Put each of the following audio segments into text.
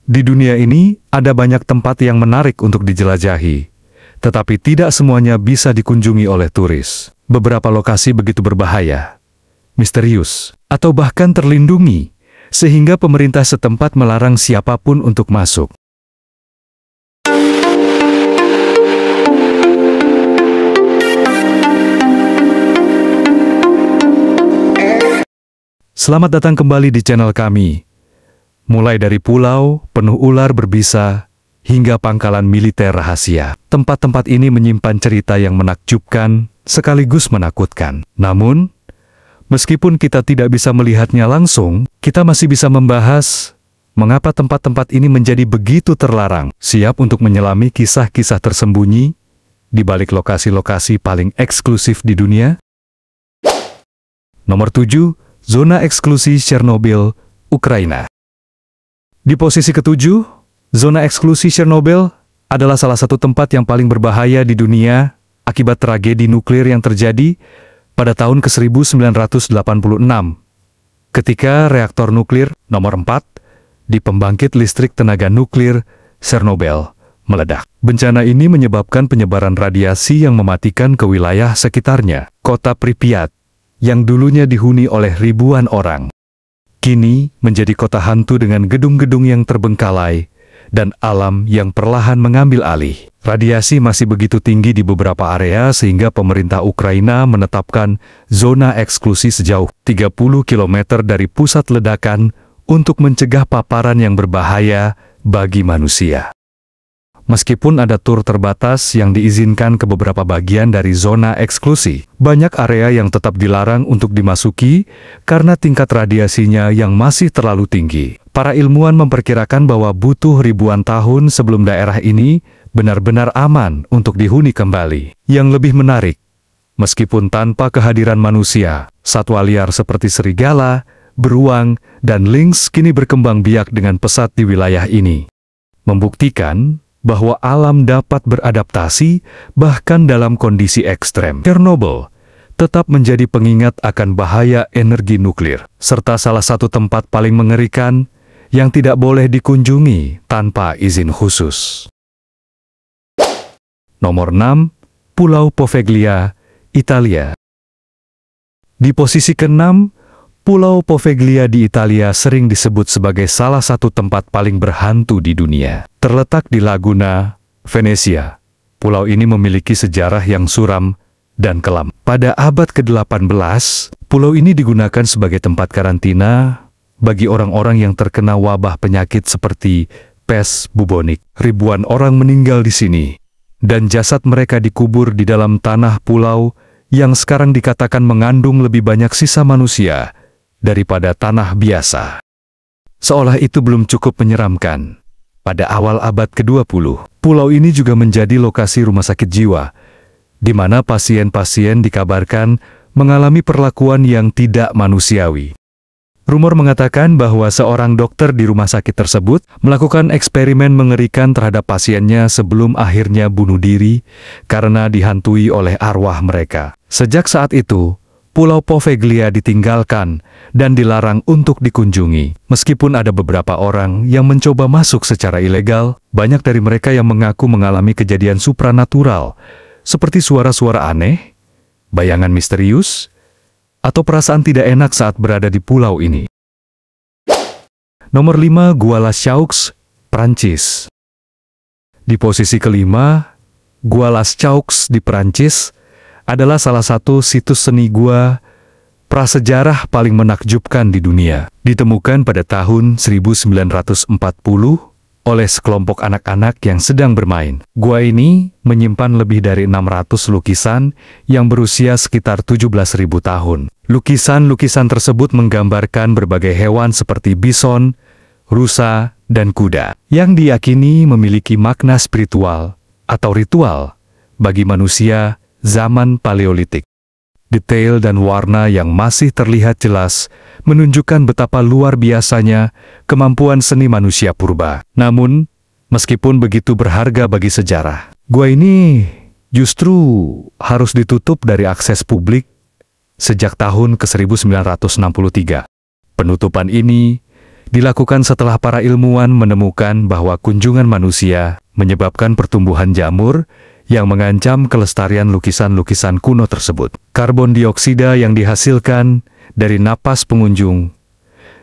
Di dunia ini, ada banyak tempat yang menarik untuk dijelajahi, tetapi tidak semuanya bisa dikunjungi oleh turis. Beberapa lokasi begitu berbahaya, misterius, atau bahkan terlindungi, sehingga pemerintah setempat melarang siapapun untuk masuk. Selamat datang kembali di channel kami. Mulai dari pulau penuh ular berbisa, hingga pangkalan militer rahasia. Tempat-tempat ini menyimpan cerita yang menakjubkan, sekaligus menakutkan. Namun, meskipun kita tidak bisa melihatnya langsung, kita masih bisa membahas mengapa tempat-tempat ini menjadi begitu terlarang. Siap untuk menyelami kisah-kisah tersembunyi di balik lokasi-lokasi paling eksklusif di dunia? Nomor 7, Zona Eksklusi Chernobyl, Ukraina. Di posisi ke-7, Zona Eksklusi Chernobyl adalah salah satu tempat yang paling berbahaya di dunia akibat tragedi nuklir yang terjadi pada tahun ke-1986, ketika reaktor nuklir nomor 4 di pembangkit listrik tenaga nuklir Chernobyl meledak. Bencana ini menyebabkan penyebaran radiasi yang mematikan ke wilayah sekitarnya. Kota Pripyat, yang dulunya dihuni oleh ribuan orang, kini menjadi kota hantu dengan gedung-gedung yang terbengkalai dan alam yang perlahan mengambil alih. Radiasi masih begitu tinggi di beberapa area sehingga pemerintah Ukraina menetapkan zona eksklusi sejauh 30 km dari pusat ledakan untuk mencegah paparan yang berbahaya bagi manusia. Meskipun ada tur terbatas yang diizinkan ke beberapa bagian dari zona eksklusi, banyak area yang tetap dilarang untuk dimasuki karena tingkat radiasinya yang masih terlalu tinggi. Para ilmuwan memperkirakan bahwa butuh ribuan tahun sebelum daerah ini benar-benar aman untuk dihuni kembali. Yang lebih menarik, meskipun tanpa kehadiran manusia, satwa liar seperti serigala, beruang, dan lynx kini berkembang biak dengan pesat di wilayah ini, membuktikan bahwa alam dapat beradaptasi bahkan dalam kondisi ekstrem. Chernobyl tetap menjadi pengingat akan bahaya energi nuklir, serta salah satu tempat paling mengerikan yang tidak boleh dikunjungi tanpa izin khusus. Nomor 6, Pulau Poveglia, Italia. Di posisi ke-6, Pulau Poveglia di Italia sering disebut sebagai salah satu tempat paling berhantu di dunia. Terletak di Laguna, Venesia, pulau ini memiliki sejarah yang suram dan kelam. Pada abad ke-18, pulau ini digunakan sebagai tempat karantina bagi orang-orang yang terkena wabah penyakit seperti pes bubonik. Ribuan orang meninggal di sini, dan jasad mereka dikubur di dalam tanah pulau yang sekarang dikatakan mengandung lebih banyak sisa manusia daripada tanah biasa. Seolah itu belum cukup menyeramkan, pada awal abad ke-20, pulau ini juga menjadi lokasi rumah sakit jiwa, di mana pasien-pasien dikabarkan mengalami perlakuan yang tidak manusiawi. Rumor mengatakan bahwa seorang dokter di rumah sakit tersebut melakukan eksperimen mengerikan terhadap pasiennya sebelum akhirnya bunuh diri karena dihantui oleh arwah mereka. Sejak saat itu, Pulau Poveglia ditinggalkan dan dilarang untuk dikunjungi. Meskipun ada beberapa orang yang mencoba masuk secara ilegal, banyak dari mereka yang mengaku mengalami kejadian supranatural, seperti suara-suara aneh, bayangan misterius, atau perasaan tidak enak saat berada di pulau ini. Nomor 5, Gua La Chaux, Prancis. Di posisi ke-5, Gua Las Chaux di Prancis adalah salah satu situs seni gua prasejarah paling menakjubkan di dunia. Ditemukan pada tahun 1940 oleh sekelompok anak-anak yang sedang bermain. Gua ini menyimpan lebih dari 600 lukisan yang berusia sekitar 17.000 tahun. Lukisan-lukisan tersebut menggambarkan berbagai hewan seperti bison, rusa, dan kuda, yang diyakini memiliki makna spiritual atau ritual bagi manusia zaman Paleolitik. Detail dan warna yang masih terlihat jelas menunjukkan betapa luar biasanya kemampuan seni manusia purba. Namun, meskipun begitu berharga bagi sejarah, gua ini justru harus ditutup dari akses publik sejak tahun ke-1963. Penutupan ini dilakukan setelah para ilmuwan menemukan bahwa kunjungan manusia menyebabkan pertumbuhan jamur yang mengancam kelestarian lukisan-lukisan kuno tersebut. Karbon dioksida yang dihasilkan dari napas pengunjung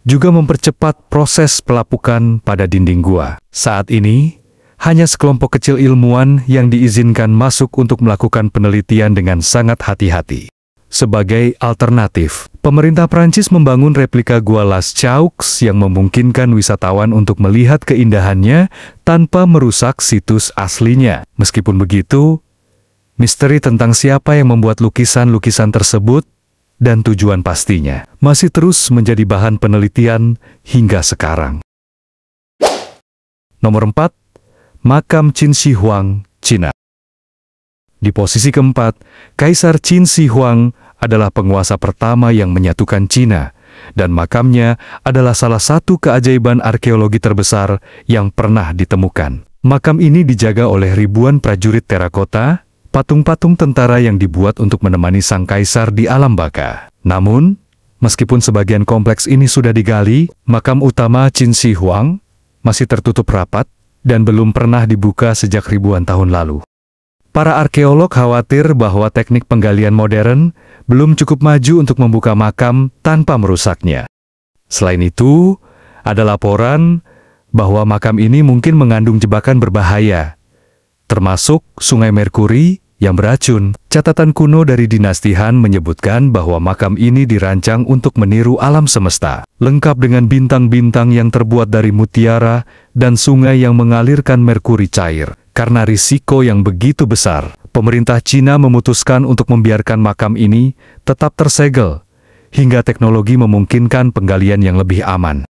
juga mempercepat proses pelapukan pada dinding gua. Saat ini, hanya sekelompok kecil ilmuwan yang diizinkan masuk untuk melakukan penelitian dengan sangat hati-hati. Sebagai alternatif, pemerintah Prancis membangun replika Gua Las Caux yang memungkinkan wisatawan untuk melihat keindahannya tanpa merusak situs aslinya. Meskipun begitu, misteri tentang siapa yang membuat lukisan-lukisan tersebut dan tujuan pastinya masih terus menjadi bahan penelitian hingga sekarang. Nomor 4. Makam Qin Shi Huang, Cina. Di posisi keempat, Kaisar Qin Shi Huang adalah penguasa pertama yang menyatukan Cina, dan makamnya adalah salah satu keajaiban arkeologi terbesar yang pernah ditemukan. Makam ini dijaga oleh ribuan prajurit terakota, patung-patung tentara yang dibuat untuk menemani sang kaisar di alam baka. Namun, meskipun sebagian kompleks ini sudah digali, makam utama Qin Shi Huang masih tertutup rapat dan belum pernah dibuka sejak ribuan tahun lalu. Para arkeolog khawatir bahwa teknik penggalian modern belum cukup maju untuk membuka makam tanpa merusaknya. Selain itu, ada laporan bahwa makam ini mungkin mengandung jebakan berbahaya, termasuk Sungai Merkuri yang beracun. Catatan kuno dari dinasti Han menyebutkan bahwa makam ini dirancang untuk meniru alam semesta, lengkap dengan bintang-bintang yang terbuat dari mutiara dan sungai yang mengalirkan merkuri cair. Karena risiko yang begitu besar, pemerintah Cina memutuskan untuk membiarkan makam ini tetap tersegel, hingga teknologi memungkinkan penggalian yang lebih aman.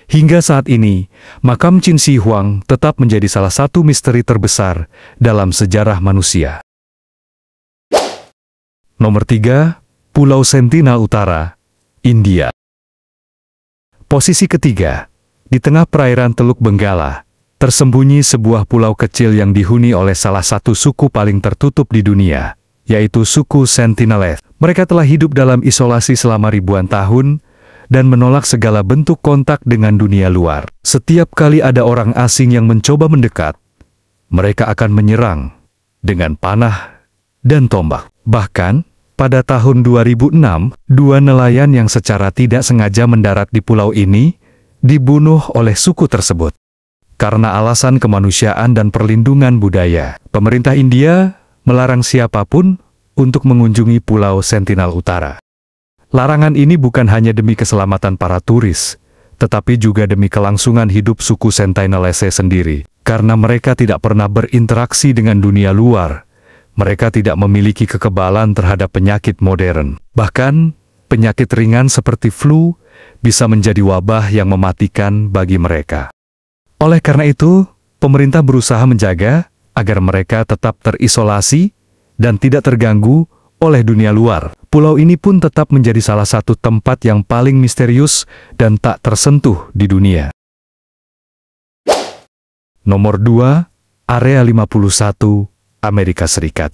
Hingga saat ini, makam Qin Shi Huang tetap menjadi salah satu misteri terbesar dalam sejarah manusia. Nomor 3. Pulau Sentinel Utara, India. Posisi ketiga, di tengah perairan Teluk Benggala, tersembunyi sebuah pulau kecil yang dihuni oleh salah satu suku paling tertutup di dunia, yaitu suku Sentinelese. Mereka telah hidup dalam isolasi selama ribuan tahun dan menolak segala bentuk kontak dengan dunia luar. Setiap kali ada orang asing yang mencoba mendekat, mereka akan menyerang dengan panah dan tombak. Bahkan, pada tahun 2006, dua nelayan yang secara tidak sengaja mendarat di pulau ini dibunuh oleh suku tersebut. Karena alasan kemanusiaan dan perlindungan budaya, pemerintah India melarang siapapun untuk mengunjungi Pulau Sentinel Utara. Larangan ini bukan hanya demi keselamatan para turis, tetapi juga demi kelangsungan hidup suku Sentinelese sendiri. Karena mereka tidak pernah berinteraksi dengan dunia luar, mereka tidak memiliki kekebalan terhadap penyakit modern. Bahkan, penyakit ringan seperti flu bisa menjadi wabah yang mematikan bagi mereka. Oleh karena itu, pemerintah berusaha menjaga agar mereka tetap terisolasi dan tidak terganggu oleh dunia luar. Pulau ini pun tetap menjadi salah satu tempat yang paling misterius dan tak tersentuh di dunia. Nomor 2, Area 51, Amerika Serikat.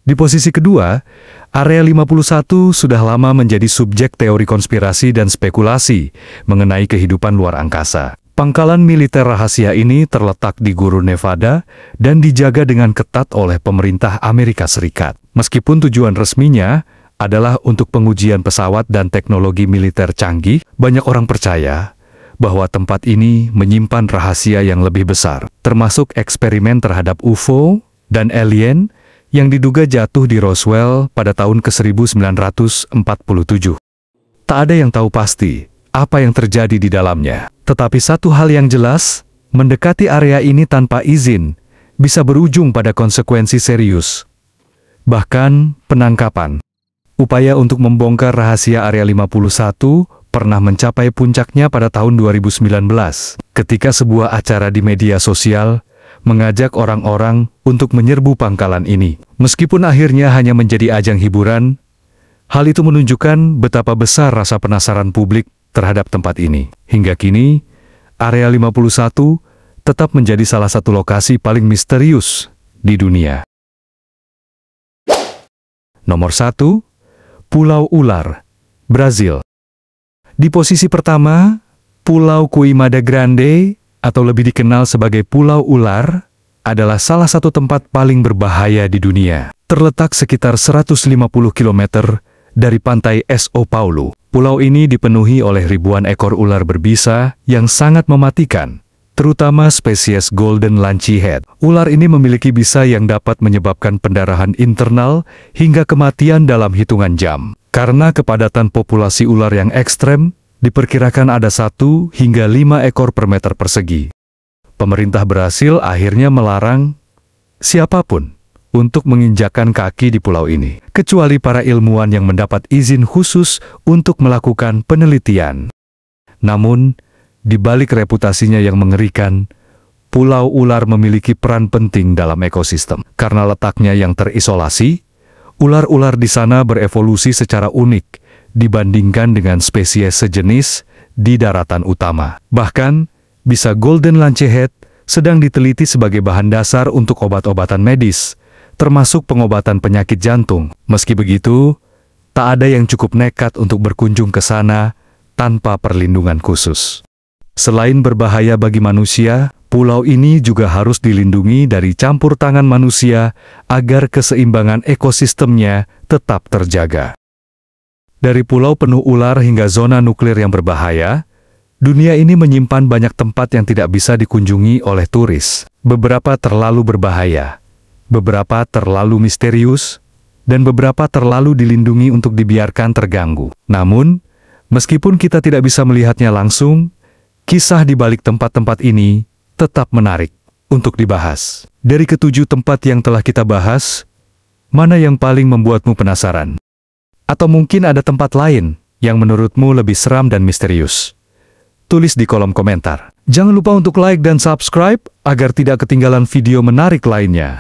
Di posisi kedua, Area 51 sudah lama menjadi subjek teori konspirasi dan spekulasi mengenai kehidupan luar angkasa. Pangkalan militer rahasia ini terletak di Gurun Nevada dan dijaga dengan ketat oleh pemerintah Amerika Serikat. Meskipun tujuan resminya adalah untuk pengujian pesawat dan teknologi militer canggih, banyak orang percaya bahwa tempat ini menyimpan rahasia yang lebih besar, termasuk eksperimen terhadap UFO dan alien yang diduga jatuh di Roswell pada tahun ke-1947. Tak ada yang tahu pasti apa yang terjadi di dalamnya. Tetapi satu hal yang jelas, mendekati area ini tanpa izin bisa berujung pada konsekuensi serius. Bahkan penangkapan. Upaya untuk membongkar rahasia Area 51 pernah mencapai puncaknya pada tahun 2019, ketika sebuah acara di media sosial mengajak orang-orang untuk menyerbu pangkalan ini. Meskipun akhirnya hanya menjadi ajang hiburan, hal itu menunjukkan betapa besar rasa penasaran publik terhadap tempat ini. Hingga kini, Area 51 tetap menjadi salah satu lokasi paling misterius di dunia. Nomor 1, Pulau Ular, Brazil. Di posisi pertama, Pulau Queimada Grande, atau lebih dikenal sebagai Pulau Ular, adalah salah satu tempat paling berbahaya di dunia. Terletak sekitar 150 km dari pantai São Paulo. Pulau ini dipenuhi oleh ribuan ekor ular berbisa yang sangat mematikan, terutama spesies Golden Lanceyhead. Ular ini memiliki bisa yang dapat menyebabkan pendarahan internal hingga kematian dalam hitungan jam. Karena kepadatan populasi ular yang ekstrem, diperkirakan ada 1 hingga 5 ekor per meter persegi. Pemerintah berhasil akhirnya melarang siapapun untuk menginjakkan kaki di pulau ini, kecuali para ilmuwan yang mendapat izin khusus untuk melakukan penelitian. Namun, di balik reputasinya yang mengerikan, Pulau Ular memiliki peran penting dalam ekosistem. Karena letaknya yang terisolasi, ular-ular di sana berevolusi secara unik dibandingkan dengan spesies sejenis di daratan utama. Bahkan, bisa Golden Lanceyhead sedang diteliti sebagai bahan dasar untuk obat-obatan medis, termasuk pengobatan penyakit jantung. Meski begitu, tak ada yang cukup nekat untuk berkunjung ke sana tanpa perlindungan khusus. Selain berbahaya bagi manusia, pulau ini juga harus dilindungi dari campur tangan manusia agar keseimbangan ekosistemnya tetap terjaga. Dari pulau penuh ular hingga zona nuklir yang berbahaya, dunia ini menyimpan banyak tempat yang tidak bisa dikunjungi oleh turis. Beberapa terlalu berbahaya, beberapa terlalu misterius, dan beberapa terlalu dilindungi untuk dibiarkan terganggu. Namun, meskipun kita tidak bisa melihatnya langsung, kisah di balik tempat-tempat ini tetap menarik untuk dibahas. Dari ke-7 tempat yang telah kita bahas, mana yang paling membuatmu penasaran? Atau mungkin ada tempat lain yang menurutmu lebih seram dan misterius? Tulis di kolom komentar. Jangan lupa untuk like dan subscribe agar tidak ketinggalan video menarik lainnya.